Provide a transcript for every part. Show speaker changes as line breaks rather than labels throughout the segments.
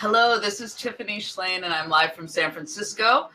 Hello, this is Tiffany Shlain, and I'm live from San Francisco,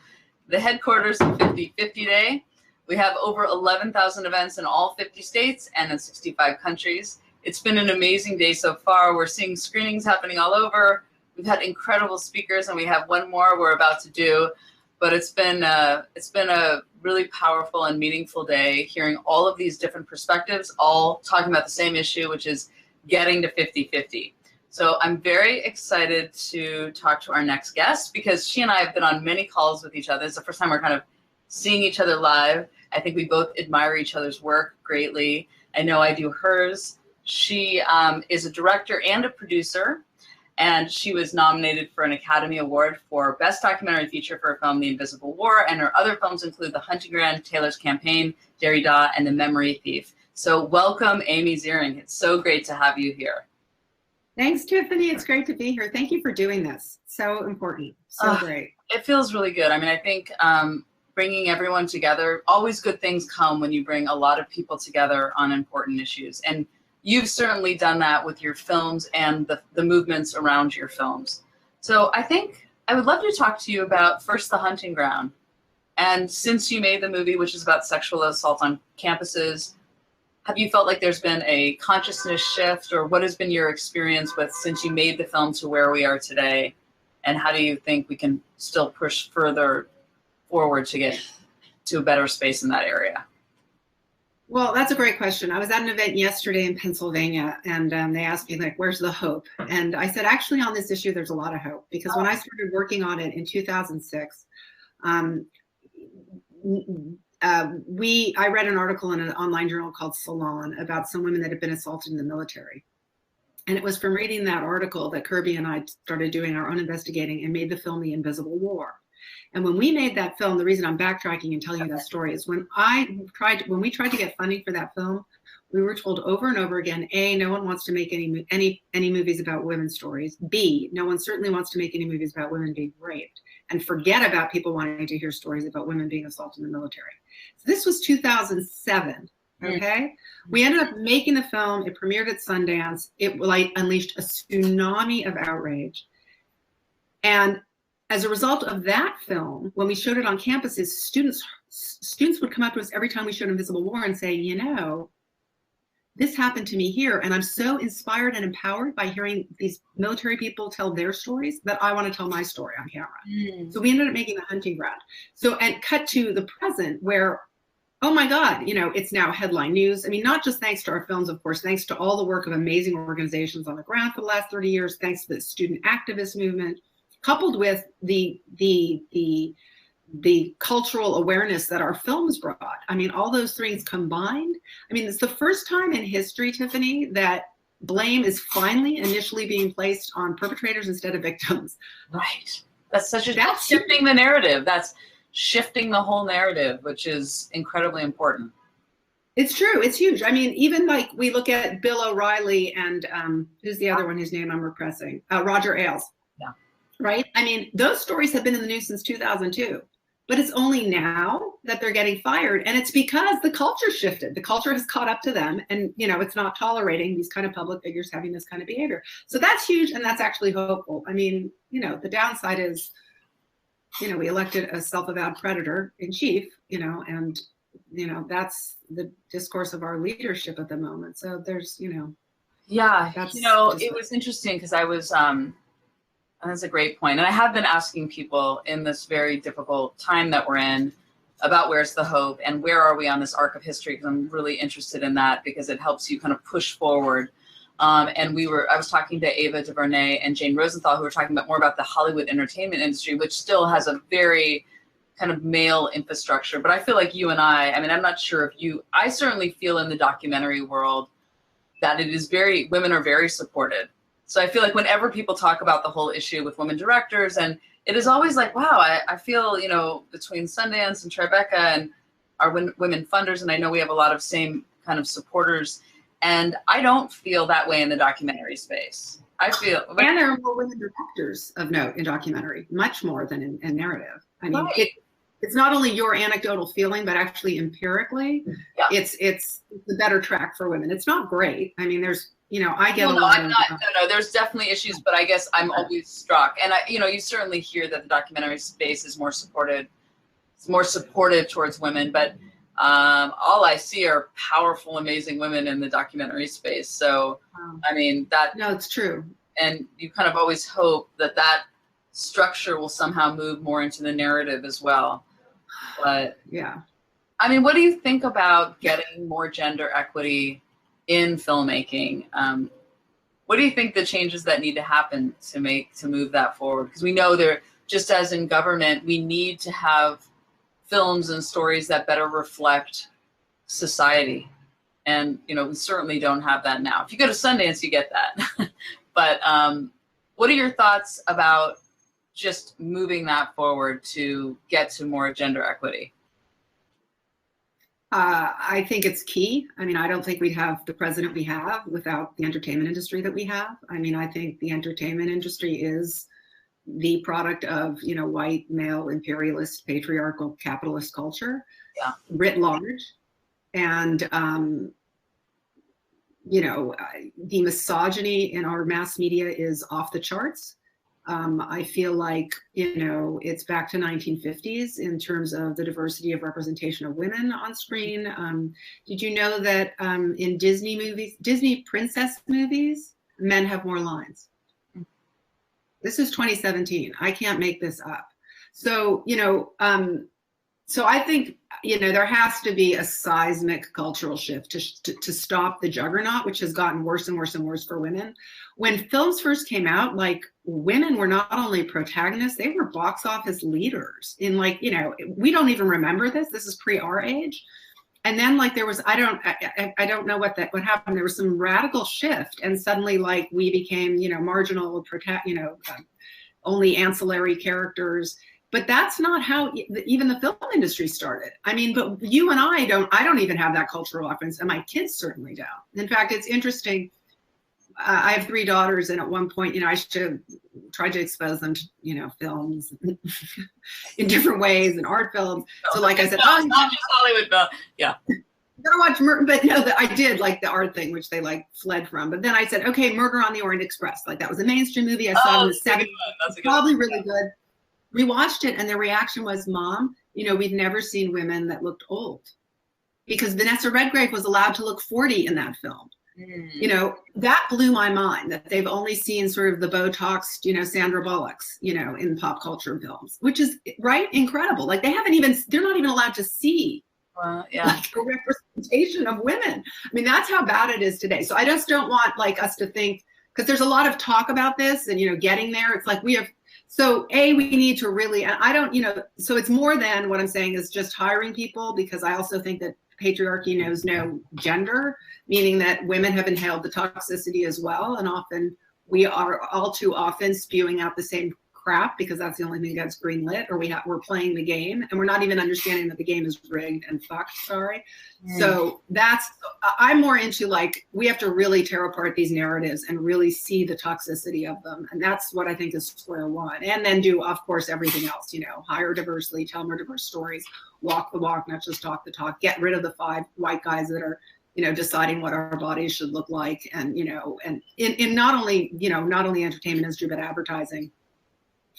the headquarters of 50/50 Day. We have over 11,000 events in all 50 states and in 65 countries. It's been an amazing day so far. We're seeing screenings happening all over. We've had incredible speakers, and we have one more we're about to do. But it's been a really powerful and meaningful day, hearing all of these different perspectives, all talking about the same issue, which is getting to 50/50. So I'm very excited to talk to our next guest because she and I have been on many calls with each other. It's the first time we're kind of seeing each other live. I think we both admire each other's work greatly. I know I do hers. She is a director and a producer, and she was nominated for an Academy Award for Best Documentary Feature for her film The Invisible War, and her other films include The Hunting Ground, Taylor's Campaign, Derrida, and The Memory Thief. So welcome, Amy Ziering. It's so great to have you here.
Thanks, Tiffany. It's great to be here. Thank you for doing this. So important. So great.
It feels really good. I mean, I think bringing everyone together, always good things come when you bring a lot of people together on important issues. And you've certainly done that with your films and the movements around your films. So I think I would love to talk to you about first The Hunting Ground. And since you made the movie, which is about sexual assault on campuses, have you felt like there's been a consciousness shift, or what has been your experience with since you made the film to where we are today? And how do you think we can still push further forward to get to a better space in that area?
Well, that's a great question. I was at an event yesterday in Pennsylvania, and they asked me, like, where's the hope? And I said, actually, on this issue, there's a lot of hope. Because when I started working on it in 2006, I read an article in an online journal called Salon about some women that had been assaulted in the military. And it was from reading that article that Kirby and I started doing our own investigating and made the film The Invisible War. And when we made that film, the reason I'm backtracking and telling you that story is when we tried to get funding for that film, we were told over and over again, A, no one wants to make any movies about women's stories. B, no one certainly wants to make any movies about women being raped. And forget about people wanting to hear stories about women being assaulted in the military. So this was 2007, okay? We ended up making the film. It premiered at Sundance. It unleashed a tsunami of outrage. And as a result of that film, when we showed it on campuses, students would come up to us every time we showed Invisible War and say, you know, this happened to me here, and I'm so inspired and empowered by hearing these military people tell their stories that I want to tell my story on camera. So we ended up making The Hunting Ground. So, and cut to the present where, oh my God, you know, it's now headline news. I mean, not just thanks to our films, of course, thanks to all the work of amazing organizations on the ground for the last 30 years, thanks to the student activist movement, coupled with the cultural awareness that our films brought. I mean, all those things combined. I mean, it's the first time in history, Tiffany, that blame is finally initially being placed on perpetrators instead of victims.
Right. That's shifting the narrative. That's shifting the whole narrative, which is incredibly important.
It's true. It's huge. I mean, even like we look at Bill O'Reilly and who's the other one whose name I'm repressing? Roger Ailes.
Yeah. Right.
I mean, those stories have been in the news since 2002. But it's only now that they're getting fired. And it's because the culture shifted. The culture has caught up to them. And, you know, it's not tolerating these kind of public figures having this kind of behavior. So that's huge. And that's actually hopeful. I mean, you know, the downside is, you know, we elected a self-avowed predator in chief, you know, and, you know, that's the discourse of our leadership at the moment. So there's, you know.
Yeah, you know, it was interesting because I was, that's a great point. And I have been asking people in this very difficult time that we're in about where's the hope and where are we on this arc of history, because I'm really interested in that because it helps you kind of push forward. And I was talking to Ava DuVernay and Jane Rosenthal, who were talking about more about the Hollywood entertainment industry, which still has a very kind of male infrastructure. But I feel like you and I mean, I'm not sure if I certainly feel in the documentary world that women are very supported. So I feel like whenever people talk about the whole issue with women directors, and it is always like, wow, I feel, you know, between Sundance and Tribeca and our women funders, and I know we have a lot of same kind of supporters, and I don't feel that way in the documentary space. I feel.
And there are more women directors of note in documentary, much more than in narrative. I mean,
right.
It's not only your anecdotal feeling, but actually empirically, it's the better track for women. It's not great. I mean, there's I get
Well,
a
no,
lot
I'm
of.
not. No. There's definitely issues, but I guess I'm always struck, and you certainly hear that the documentary space is more supported. It's more supportive towards women, but all I see are powerful, amazing women in the documentary space. So, I mean, that.
No, it's true.
And you kind of always hope that structure will somehow move more into the narrative as well. But
yeah.
I mean, what do you think about getting more gender equity in filmmaking? What do you think the changes that need to happen to move that forward? Because we know just as in government, we need to have films and stories that better reflect society. And, we certainly don't have that now. If you go to Sundance, you get that. But what are your thoughts about just moving that forward to get to more gender equity?
I think it's key. I mean, I don't think we'd have the president we have without the entertainment industry that we have. I mean, I think the entertainment industry is the product of, white, male, imperialist, patriarchal, capitalist culture, writ large. And, the misogyny in our mass media is off the charts. I feel like, it's back to 1950s in terms of the diversity of representation of women on screen. Did you know that in Disney princess movies, men have more lines? This is 2017. I can't make this up. So, so I think, there has to be a seismic cultural shift to stop the juggernaut, which has gotten worse and worse and worse for women. When films first came out, women were not only protagonists, they were box office leaders in we don't even remember this. This is pre our age. And then there was, I don't know what happened. There was some radical shift, and suddenly we became, marginal, only ancillary characters. But that's not how even the film industry started. I mean, but you and I don't even have that cultural reference, and my kids certainly don't. In fact, it's interesting. I have 3 daughters, and at one point, I should try to expose them to, films in different ways and art films. So like I said,
not just Hollywood, but yeah.
Gotta watch but no, I did like the art thing, which they fled from. But then I said, okay, Murder on the Orient Express. That was a mainstream movie. I saw it in the 70s. That's probably really good. We watched it, and their reaction was, Mom, we've never seen women that looked old. Because Vanessa Redgrave was allowed to look 40 in that film. That blew my mind, that they've only seen sort of the Botoxed, Sandra Bullocks, in pop culture films, which is incredible. they're not even allowed to see a representation of women. I mean, that's how bad it is today. So I just don't want us to think, because there's a lot of talk about this and, getting there. It's we have, so we need to really, and I don't, so it's more than what I'm saying is just hiring people, because I also think that patriarchy knows no gender, meaning that women have inhaled the toxicity as well. And often we are all too often spewing out the same crap because that's the only thing that's greenlit, or we're playing the game and we're not even understanding that the game is rigged and fucked. Sorry. So I'm more into we have to really tear apart these narratives and really see the toxicity of them. And that's what I think is square one. And then do, of course, everything else, hire diversely, tell more diverse stories, walk the walk, not just talk the talk, get rid of the 5 white guys that are, deciding what our bodies should look like. And, and in not only entertainment industry, but advertising,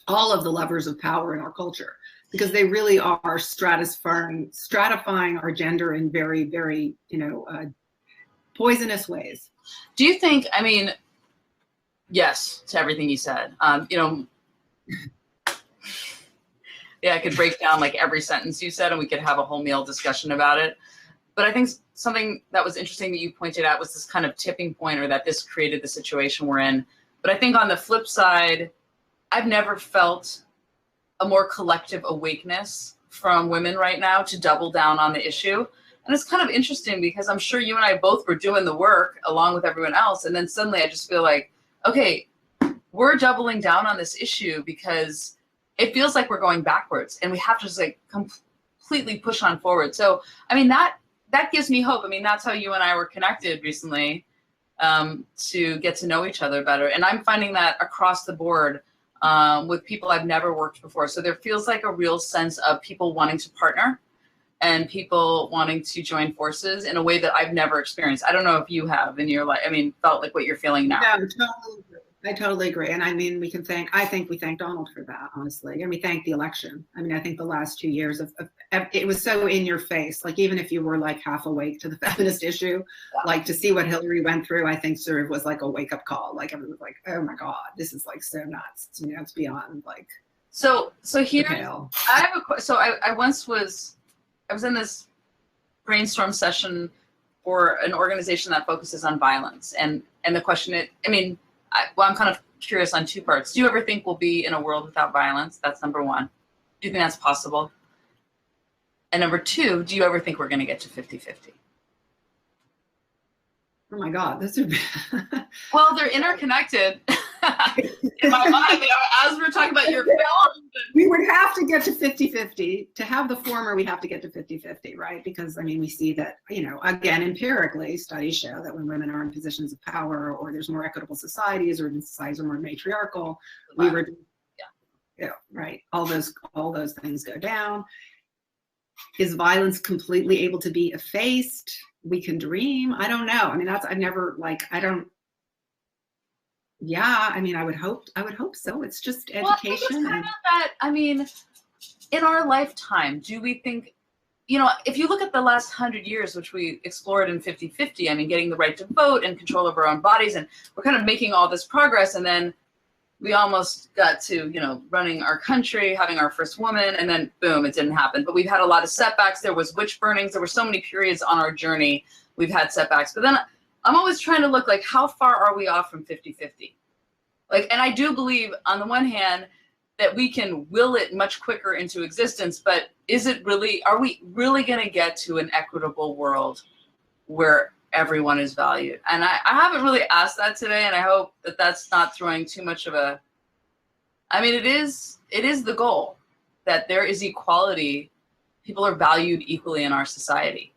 all of the levers of power in our culture, because they really are stratifying our gender in very, very, poisonous ways.
Do you think, I mean, yes, to everything you said, yeah, I could break down every sentence you said and we could have a whole meal discussion about it. But I think something that was interesting that you pointed out was this kind of tipping point, or that this created the situation we're in. But I think on the flip side, I've never felt a more collective awakeness from women right now to double down on the issue. And it's kind of interesting because I'm sure you and I both were doing the work along with everyone else. And then suddenly I just feel like, okay, we're doubling down on this issue because it feels like we're going backwards and we have to just completely push on forward. So, I mean, that gives me hope. I mean, that's how you and I were connected recently, to get to know each other better. And I'm finding that across the board, with people I've never worked before. So there feels like a real sense of people wanting to partner, and people wanting to join forces in a way that I've never experienced. I don't know if you have in your life, felt like what you're feeling now.
No, totally agree. I totally agree. And I mean, I think we thank Donald for that, honestly. And we thank the election. I mean, I think the last 2 years it was so in your face. Like, even if you were like half awake to the feminist issue, like to see what Hillary went through, I think sort of was like a wake up call. Like, everyone was like, oh my God, this is like so nuts. It's beyond like.
So here, I have a, so I was in this brainstorm session for an organization that focuses on violence. And the question is, I'm kind of curious on two parts. Do you ever think we'll be in a world without violence? That's number one. Do you think that's possible? And number two, do you ever think we're going to get to 50-50?
Oh my God, those are.
Well, they're interconnected. In my mind, as we're talking about your film.
We would have to get to 50-50. To have the former, we have to get to 50-50, right? Because, we see that, again, empirically, studies show that when women are in positions of power, or there's more equitable societies, or societies are more matriarchal, we were, right? All those things go down. Is violence completely able to be effaced? We can dream. I don't know. I would hope so. It's just education.
Well, in our lifetime, do we think, if you look at the last 100 years, which we explored in 50-50, getting the right to vote and control of our own bodies, and we're kind of making all this progress, and then we almost got to, running our country, having our first woman, and then boom, it didn't happen. But we've had a lot of setbacks. There was witch burnings. There were so many periods on our journey. We've had setbacks. But then I'm always trying to look like, how far are we off from 50-50? And I do believe, on the one hand, that we can will it much quicker into existence, but are we really going to get to an equitable world where everyone is valued? And I haven't really asked that today, and I hope that that's not throwing too much of a, it is the goal, that there is equality. People are valued equally in our society.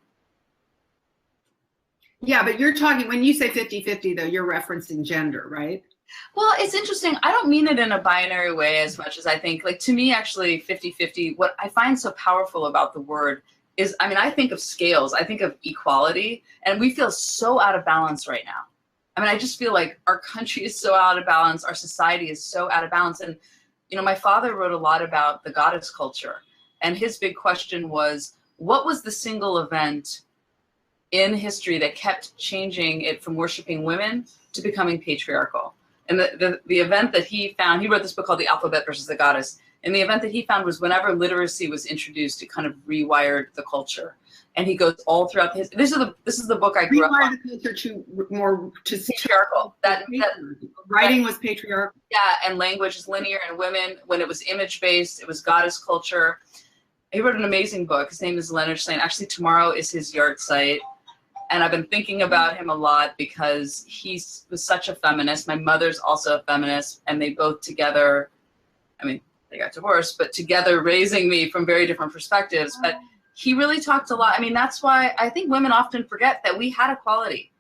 Yeah, but you're talking, when you say 50-50, though, you're referencing gender, right?
Well, it's interesting. I don't mean it in a binary way as much as I think, to me, actually, 50-50, what I find so powerful about the word is, I think of scales, I think of equality, and we feel so out of balance right now. I just feel like our country is so out of balance, our society is so out of balance. And, my father wrote a lot about the goddess culture, and his big question was, what was the single event in history that kept changing it from worshiping women to becoming patriarchal? And the event that he found, he wrote this book called The Alphabet versus the Goddess. And the event that he found was whenever literacy was introduced, it kind of rewired the culture. And he goes all throughout his. This is the book I grew up on.
Rewired the culture to
patriarchal. That
writing was patriarchal.
Yeah, and language is linear, and women, when it was image based, it was goddess culture. He wrote an amazing book. His name is Leonard Shlain. Actually, tomorrow is his yard site. And I've been thinking about him a lot because he was such a feminist. My mother's also a feminist, and they both together, they got divorced, but together raising me from very different perspectives. But he really talked a lot. That's why I think women often forget that we had equality.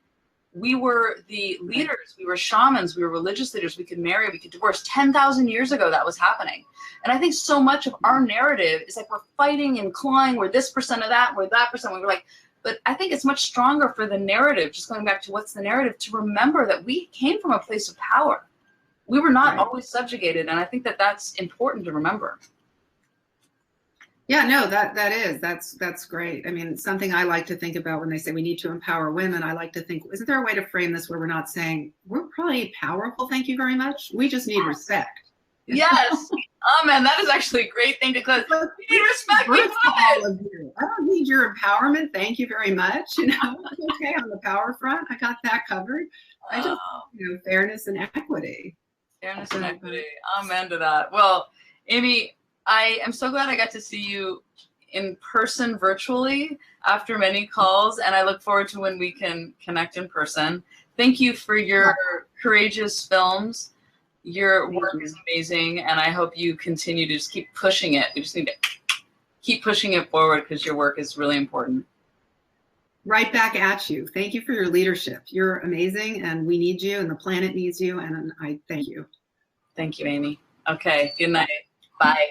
We were the leaders. We were shamans. We were religious leaders. We could marry. We could divorce. 10,000 years ago, that was happening. And I think so much of our narrative is like we're fighting and clawing. We're this percent of that. We're that percent. We're like, but I think it's much stronger for the narrative, just going back to what's the narrative, to remember that we came from a place of power. We were not always subjugated, and I think that that's important to remember.
Yeah, no, that's great. Something I like to think about when they say we need to empower women, I like to think, isn't there a way to frame this where we're not saying, we're probably powerful, thank you very much. We just need respect.
Yes. Oh man, that is actually a great thing to close. We need respect.
All of you. I don't need your empowerment. Thank you very much. Okay, on the power front, I got that covered. I just, fairness and equity.
Fairness and equity. Amen to that. Well, Amy, I am so glad I got to see you in person virtually after many calls, and I look forward to when we can connect in person. Thank you for your courageous films. Your work is amazing, and I hope you continue to just keep pushing it. We just need to keep pushing it forward because your work is really important.
Right back at you. Thank you for your leadership. You're amazing, and we need you, and the planet needs you, and I thank you.
Thank you, Amy. Okay, good night. Bye.